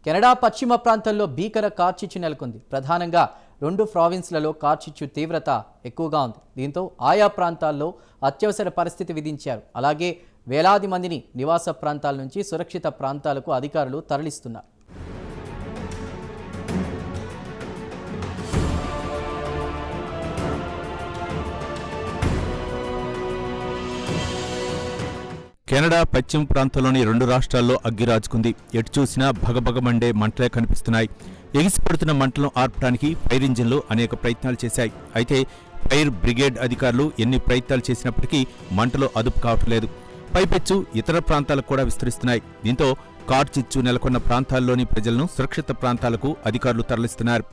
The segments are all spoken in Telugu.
కెనడా పశ్చిమ ప్రాంతంలో భీకర కార్చిచ్చు నెలకొంది. ప్రధానంగా 2 ప్రావిన్స్లలో కార్చిచ్చు తీవ్రత ఎక్కువగా ఉంది. దీంతో ఆయా ప్రాంతాల్లో అత్యవసర పరిస్థితి విధించారు. అలాగే వేలాది మందిని నివాస ప్రాంతాల నుంచి సురక్షిత ప్రాంతాలకు అధికారులు తరలిస్తున్నారు. కెనడా పశ్చిమ ప్రాంతంలోని 2 రాష్ట్రాల్లో అగ్గి రాజుకుంది. ఎటు చూసినా భగభగమండే మంటలే కనిపిస్తున్నాయి. ఎగిసిపడుతున్న మంటలను ఆర్పడానికి ఫైర్ ఇంజిన్లు అనేక ప్రయత్నాలు చేశాయి. అయితే ఫైర్ బ్రిగేడ్ అధికారులు ఎన్ని ప్రయత్నాలు చేసినప్పటికీ మంటలు అదుపు కావట్లేదు. పైపెచ్చు ఇతర ప్రాంతాలకు కూడా విస్తరిస్తున్నాయి. దీంతో కార్చిచ్చు నెలకొన్న ప్రాంతాల్లోని ప్రజలను సురక్షిత ప్రాంతాలకు అధికారులు తరలిస్తున్నారు.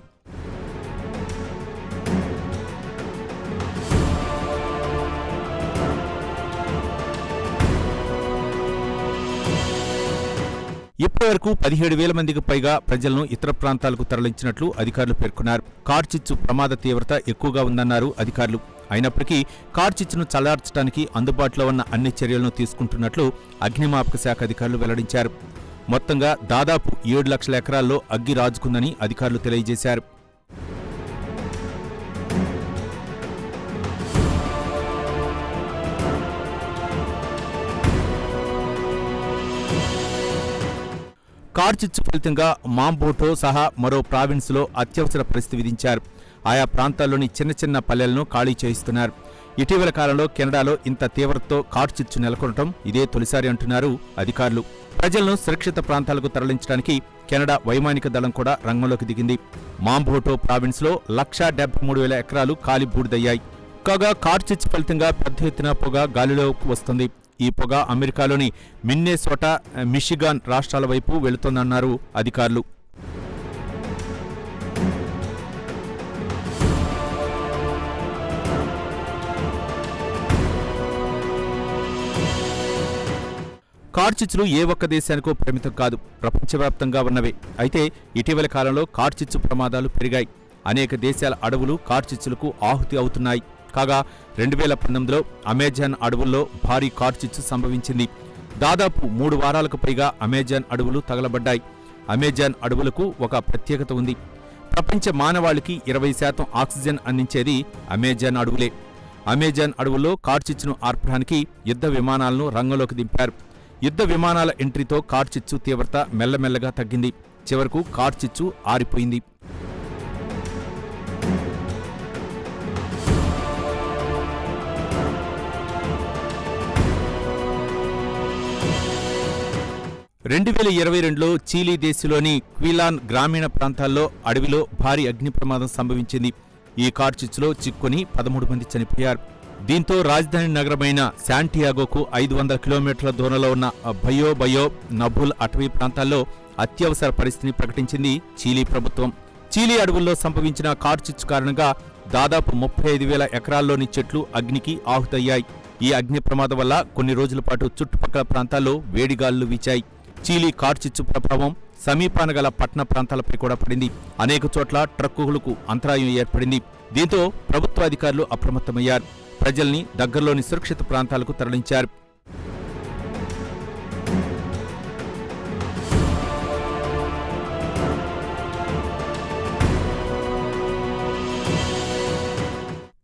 ఇప్పటివరకు 17,000 మందికి పైగా ప్రజలను ఇతర ప్రాంతాలకు తరలించినట్లు అధికారులు పేర్కొన్నారు. కార్చిచ్చు ప్రమాద తీవ్రత ఎక్కువగా ఉందన్నారు అధికారులు. అయినప్పటికీ కార్చిచ్చును చల్లార్చడానికి అందుబాటులో ఉన్న అన్ని చర్యలను తీసుకుంటున్నట్లు అగ్నిమాపక శాఖ అధికారులు వెల్లడించారు. మొత్తంగా దాదాపు 7 లక్షల ఎకరాల్లో అగ్గి రాజుకుందని అధికారులు తెలియజేశారు. కార్చిచ్చు ఫలితంగా మాంబోటో సహా మరో ప్రావిన్స్లో అత్యవసర పరిస్థితి విధించారు. ఆయా ప్రాంతాల్లోని చిన్న చిన్న పల్లెలను ఖాళీ చేయిస్తున్నారు. ఇటీవల కాలంలో కెనడాలో ఇంత తీవ్రతతో కార్చిచ్చు నెలకొనడం ఇదే తొలిసారి అంటున్నారు అధికారులు. ప్రజలను సురక్షిత ప్రాంతాలకు తరలించడానికి కెనడా వైమానిక దళం కూడా రంగంలోకి దిగింది. మాంబోటో ప్రావిన్స్లో 1,73,000 ఎకరాలు కాలి బూడిదయ్యాయి. కాగా కార్చిచ్చు ఫలితంగా పెద్ద ఎత్తున పొగ గాలిలోకి వస్తుంది. ఈ పొగ అమెరికాలోని మిన్నెసోటా, మిషిగాన్ రాష్ట్రాల వైపు వెళుతోందన్నారు అధికారులు. కార్చిచ్చులు ఏ ఒక్క దేశానికో పరిమితం కాదు, ప్రపంచవ్యాప్తంగా ఉన్నవే. అయితే ఇటీవల కాలంలో కార్చిచ్చు ప్రమాదాలు పెరిగాయి. అనేక దేశాల అడవులు కార్చిచ్చులకు ఆహుతి అవుతున్నాయి. కాగా 2019లో అమెజాన్ అడవుల్లో భారీ కార్చిచ్చు సంభవించింది. దాదాపు 3 వారాలకు పైగా అమెజాన్ అడవులు తగలబడ్డాయి. అమెజాన్ అడవులకు ఒక ప్రత్యేకత ఉంది. ప్రపంచ మానవాళికి 20% ఆక్సిజన్ అందించేది అమెజాన్ అడవులే. అమెజాన్ అడవుల్లో కార్చిచ్చును ఆర్పడానికి యుద్ధ విమానాలను రంగంలోకి దింపారు. యుద్ధ విమానాల ఎంట్రీతో కార్చిచ్చు తీవ్రత మెల్లమెల్లగా తగ్గింది. చివరకు కార్చిచ్చు ఆరిపోయింది. రెండు 2022లో చీలీ దేశంలోని క్విలాన్ గ్రామీణ ప్రాంతాల్లో అడవిలో భారీ అగ్ని ప్రమాదం సంభవించింది. ఈ కార్చిచ్చులో చిక్కుని 13 మంది చనిపోయారు. దీంతో రాజధాని నగరమైన శాంటియాగోకు 500 కిలోమీటర్ల దూరంలో ఉన్న బయో నబుల్ అటవీ ప్రాంతాల్లో అత్యవసర పరిస్థితిని ప్రకటించింది చీలీ ప్రభుత్వం. చీలీ అడవుల్లో సంభవించిన కార్చిచ్చు కారణంగా దాదాపు 35,000 ఎకరాల్లోని చెట్లు అగ్నికి ఆహుతయ్యాయి. ఈ అగ్ని ప్రమాదం వల్ల కొన్ని రోజుల పాటు చుట్టుపక్కల ప్రాంతాల్లో వేడిగాలులు వీచాయి. చీలీ కార్చిచ్చు ప్రభావం సమీపాన గల పట్టణ ప్రాంతాలపై కూడా పడింది. అనేక చోట్ల ట్రక్కులకు అంతరాయం ఏర్పడింది. దీంతో ప్రభుత్వ అధికారులు అప్రమత్తమయ్యారు. ప్రజల్ని దగ్గరలోని సురక్షిత ప్రాంతాలకు తరలించారు.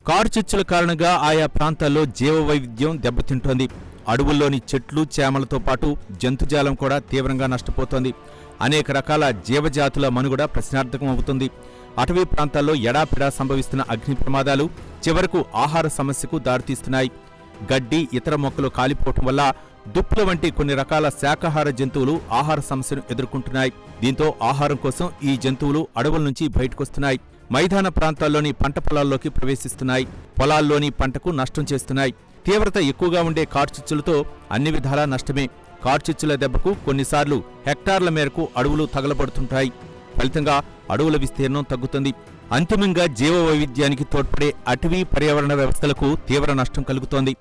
కార్చిచ్చుల కారణంగా ఆయా ప్రాంతాల్లో జీవ వైవిధ్యం దెబ్బతింటోంది. అడవుల్లోని చెట్లు, చేమలతో పాటు జంతుజాలం కూడా తీవ్రంగా నష్టపోతోంది. అనేక రకాల జీవజాతుల మనుగడ ప్రశ్నార్థకం అవుతుంది. అటవీ ప్రాంతాల్లో ఎడాపెడా సంభవిస్తున్న అగ్ని ప్రమాదాలు చివరకు ఆహార సమస్యకు దారితీస్తున్నాయి. గడ్డి, ఇతర మొక్కలు కాలిపోవటం వల్ల దుప్పుల వంటి కొన్ని రకాల శాకాహార జంతువులు ఆహార సమస్యను ఎదుర్కొంటున్నాయి. దీంతో ఆహారం కోసం ఈ జంతువులు అడవుల నుంచి బయటకొస్తున్నాయి. మైదాన ప్రాంతాల్లోని పంట పొలాల్లోకి ప్రవేశిస్తున్నాయి. పొలాల్లోని పంటకు నష్టం చేస్తున్నాయి. తీవ్రత ఎక్కువగా ఉండే కార్చిచ్చులతో అన్ని విధాలా నష్టమే. కార్చిచ్చుల దెబ్బకు కొన్నిసార్లు హెక్టార్ల మేరకు అడవులు తగలబడుతుంటాయి. ఫలితంగా అడవుల విస్తీర్ణం తగ్గుతుంది. అంతిమంగా జీవ వైవిధ్యానికి తోడ్పడే అటవీ పర్యావరణ వ్యవస్థలకు తీవ్ర నష్టం కలుగుతోంది.